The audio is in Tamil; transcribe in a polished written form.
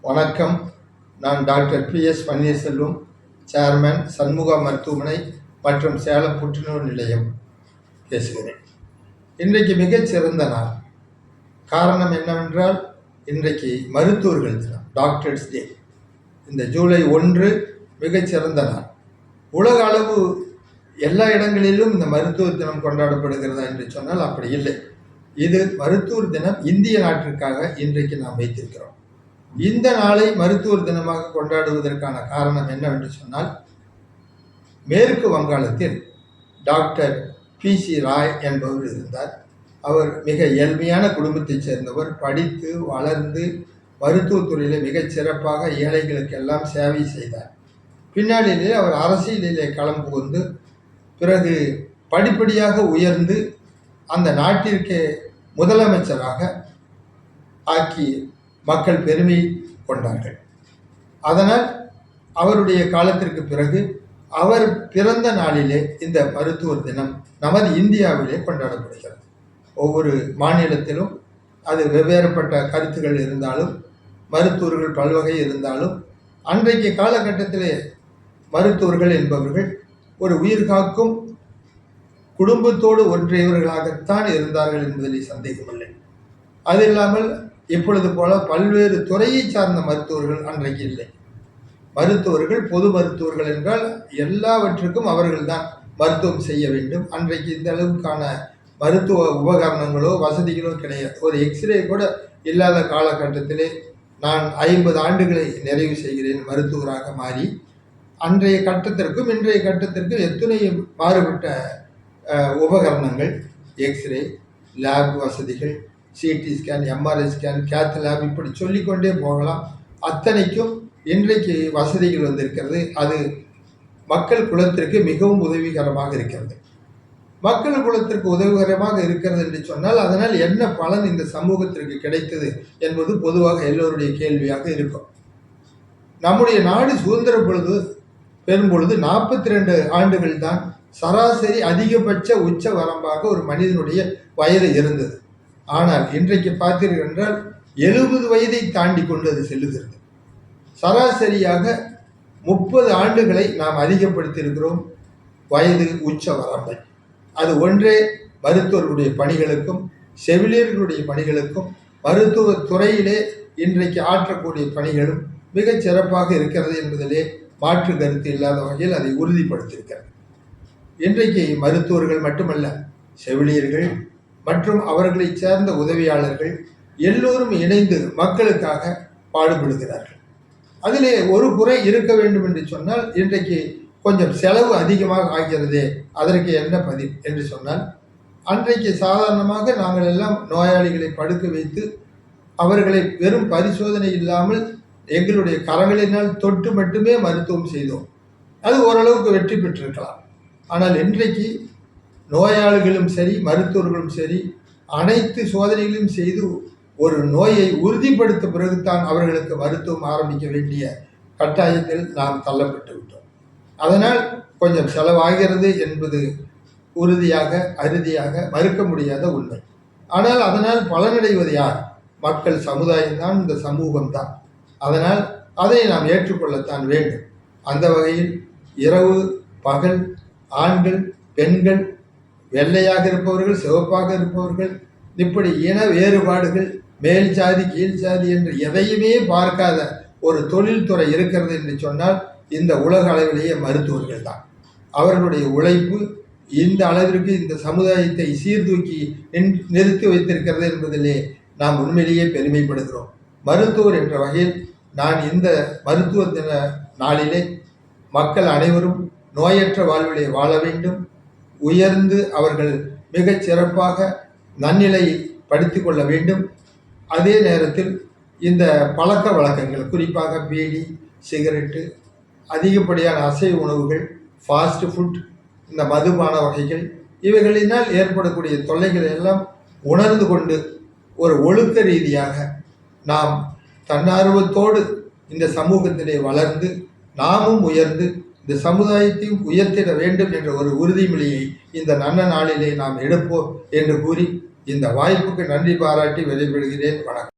வணக்கம். நான் டாக்டர் PS பன்னீர்செல்வம், சேர்மன், சண்முகா மருத்துவமனை மற்றும் சேலம் புற்றுநோய் நிலையம் பேசுகிறேன். இன்றைக்கு மிகச்சிறந்த நாள். காரணம் என்னவென்றால், இன்றைக்கு மருத்துவர்கள் தினம், டாக்டர்ஸ் டே. இந்த ஜூலை 1 மிகச்சிறந்த நாள். உலக அளவு எல்லா இடங்களிலும் இந்த மருத்துவ தினம் கொண்டாடப்படுகிறதா என்று சொன்னால் அப்படி இல்லை. இது மருத்துவர் தினம் இந்திய நாட்டிற்காக இன்றைக்கு நாம் வைத்திருக்கிறோம். இந்த நாளை மருத்துவர் தினமாக கொண்டாடுவதற்கான காரணம் என்னவென்று சொன்னால், மேற்கு வங்காளத்தில் டாக்டர் PC ராய் என்பவர் இருந்தார். அவர் மிக எளிமையான குடும்பத்தைச் சேர்ந்தவர். படித்து வளர்ந்து மருத்துவத்துறையிலே மிகச் சிறப்பாக ஏழைகளுக்கெல்லாம் சேவை செய்தார். பின்னாளிலே அவர் அரசியலிலே களம் புகுந்து பிறகு படிப்படியாக உயர்ந்து அந்த நாட்டிற்கே முதலமைச்சராக ஆக்கி மக்கள் பெருமை கொண்டார்கள். அதனால் அவருடைய காலத்திற்கு பிறகு அவர் பிறந்த நாளிலே இந்த மருத்துவர் தினம் நமது இந்தியாவிலே கொண்டாடப்படுகிறது. ஒவ்வொரு மாநிலத்திலும் அது வெவ்வேறுபட்ட கருத்துக்கள் இருந்தாலும், மருத்துவர்கள் பல்வகை இருந்தாலும், அன்றைக்கு காலகட்டத்திலே மருத்துவர்கள் என்பவர்கள் ஒரு உயிர் காக்கும் குடும்பத்தோடு ஒன்றியவர்களாகத்தான் இருந்தார்கள் என்பதிலே சந்தேகமில்லை. அது இல்லாமல் இப்பொழுது போல பல்வேறு துறையை சார்ந்த மருத்துவர்கள் அன்றைக்கு இல்லை. மருத்துவர்கள் பொது மருத்துவர்கள் என்றால் எல்லாவற்றுக்கும் அவர்கள்தான் மருத்துவம் செய்ய வேண்டும். அன்றைக்கு இந்த அளவுக்கான மருத்துவ உபகரணங்களோ வசதிகளோ கிடையாது. ஒரு எக்ஸ்ரே கூட இல்லாத காலகட்டத்திலே நான் 50 ஆண்டுகளை நிறைவு செய்கிறேன் மருத்துவராக மாறி. அன்றைய கட்டத்திற்கும் இன்றைய கட்டத்திற்கும் எத்தனை மாறுபட்ட உபகரணங்கள், எக்ஸ்ரே, லேப் வசதிகள், CT scan, MRI scan, cath lab, இப்படி சொல்லிக்கொண்டே போகலாம். அத்தனைக்கும் இன்றைக்கு வசதிகள் வந்திருக்கிறது. அது மக்கள் குலத்திற்கு மிகவும் உதவிகரமாக இருக்கிறது. மக்கள் குலத்திற்கு உதவிகரமாக இருக்கிறது என்று சொன்னால் அதனால் என்ன பலன் இந்த சமூகத்திற்கு கிடைத்தது என்பது பொதுவாக எல்லோருடைய கேள்வியாக இருக்கும். நம்முடைய நாடு சுதந்திர பெறும் பொழுது 42 ஆண்டுகள் தான் சராசரி அதிகபட்ச உச்ச வரம்பாக ஒரு மனிதனுடைய வயது இருந்தது. ஆனால் இன்றைக்கு பார்த்தீர்கள் என்றால் 70 வயதை தாண்டி கொண்டு அது செல்லுகிறது. சராசரியாக 30 ஆண்டுகளை நாம் அதிகப்படுத்தி இருக்கிறோம் வயது உச்ச வரம்பை. அது ஒன்றே மருத்துவர்களுடைய பணிகளுக்கும் செவிலியர்களுடைய பணிகளுக்கும் மருத்துவ துறையிலே இன்றைக்கு ஆற்றக்கூடிய பணிகளும் மிகச் சிறப்பாக இருக்கிறது என்பதிலே மாற்று கருத்து இல்லாத வகையில் அதை உறுதிப்படுத்தியிருக்கிறது. இன்றைக்கு மருத்துவர்கள் மட்டுமல்ல, செவிலியர்கள் மற்றும் அவர்களை சேர்ந்த உதவியாளர்கள் எல்லோரும் இணைந்து மக்களுக்காக பாடுபடுகிறார்கள். அதிலே ஒரு குறை இருக்க வேண்டும் என்று சொன்னால், இன்றைக்கு கொஞ்சம் செலவு அதிகமாக ஆகிறதே, அதற்கு என்ன பதில் என்று சொன்னால், அன்றைக்கு சாதாரணமாக நாங்கள் எல்லாம் நோயாளிகளை படுக்க வைத்து அவர்களை வெறும் பரிசோதனை இல்லாமல் எங்களுடைய கரங்களினால் தொட்டு மட்டுமே மருத்துவம் செய்தோம். அது ஓரளவுக்கு வெற்றி பெற்றிருக்கலாம். ஆனால் இன்றைக்கு நோயாளிகளும் சரி மருத்துவர்களும் சரி அனைத்து சோதனைகளையும் செய்து ஒரு நோயை உறுதிப்படுத்த பிறகுதான் அவர்களுக்கு மருத்துவம் ஆரம்பிக்க வேண்டிய கட்டாயத்தில் நாம் தள்ளப்பட்டு விட்டோம். அதனால் கொஞ்சம் செலவாகிறது என்பது உறுதியாக அறுதியாக மறுக்க முடியாத உண்மை. ஆனால் அதனால் பலனடைவது யார்? மக்கள் சமுதாயம்தான், இந்த சமூகம்தான். அதனால் அதை நாம் ஏற்றுக்கொள்ளத்தான் வேண்டும். அந்த வகையில் இரவு பகல், ஆண்கள் பெண்கள், வெள்ளையாக இருப்பவர்கள் சிவப்பாக இருப்பவர்கள், இப்படி இன வேறுபாடுகள், மேல் சாதி கீழ் சாதி என்று எதையுமே பார்க்காத ஒரு தொழில்துறை இருக்கிறது என்று சொன்னால் இந்த உலக அளவிலேயே மருத்துவர்கள் தான். அவர்களுடைய உழைப்பு இந்த அளவிற்கு இந்த சமுதாயத்தை சீர்தூக்கி நிறுத்தி வைத்திருக்கிறது என்பதிலே நாம் உண்மையிலேயே பெருமைப்படுகிறோம். மருத்துவர் என்ற வகையில் நான் இந்த மருத்துவ தின நாளிலே மக்கள் அனைவரும் நோயற்ற வாழ்விலே வாழ வேண்டும், உயர்ந்து அவர்கள் மிகச் சிறப்பாக நன்னிலை படுத்தி கொள்ள வேண்டும். அதே நேரத்தில் இந்த பழக்க வழக்கங்கள், குறிப்பாக பீடி, சிகரெட்டு, அதிகப்படியான அசைவ உணவுகள், ஃபாஸ்ட் ஃபுட், இந்த மதுபான வகைகள், இவைகளினால் ஏற்படக்கூடிய தொல்லைகளை எல்லாம் உணர்ந்து கொண்டு ஒரு ஒழுக்க ரீதியாக நாம் தன்னார்வத்தோடு இந்த சமூகத்திலே வளர்ந்து நாமும் உயர்ந்து இந்த சமுதாயத்தையும் உயர்த்திட வேண்டும் என்ற ஒரு உறுதிமொழியை இந்த நல்ல நாளிலே நாம் எடுப்போம் என்று கூறி இந்த வாய்ப்புக்கு நன்றி பாராட்டி விடைபெறுகிறேன். வணக்கம்.